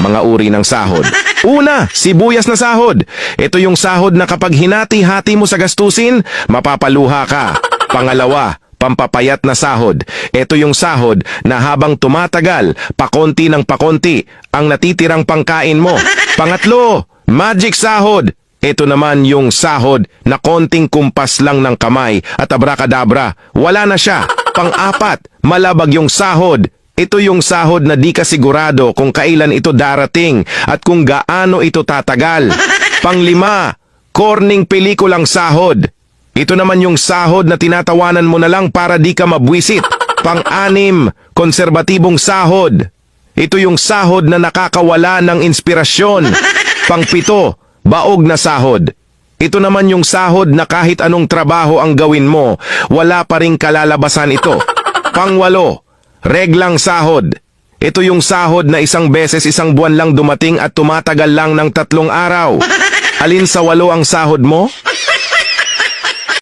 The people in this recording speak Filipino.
Mga uri ng sahod. Una, sibuyas na sahod. Ito yung sahod na kapag hinati-hati mo sa gastusin, mapapaluha ka. Pangalawa, pampapayat na sahod. Ito yung sahod na habang tumatagal, pakonti ng pakonti, ang natitirang pangkain mo. Pangatlo, magic sahod. Ito naman yung sahod na konting kumpas lang ng kamay at abracadabra, wala na siya. Pang-apat, malabag yung sahod. Ito yung sahod na di ka sigurado kung kailan ito darating at kung gaano ito tatagal. Panglima, corning pelikulang sahod. Ito naman yung sahod na tinatawanan mo na lang para di ka mabwisit. Pang-anim, konserbatibong sahod. Ito yung sahod na nakakawala ng inspirasyon. Pang-pito, baog na sahod. Ito naman yung sahod na kahit anong trabaho ang gawin mo, wala pa ring kalalabasan ito. Pang-walo, reglang sahod. Ito yung sahod na isang beses isang buwan lang dumating at tumatagal lang ng 3 araw. Alin sa 8 ang sahod mo?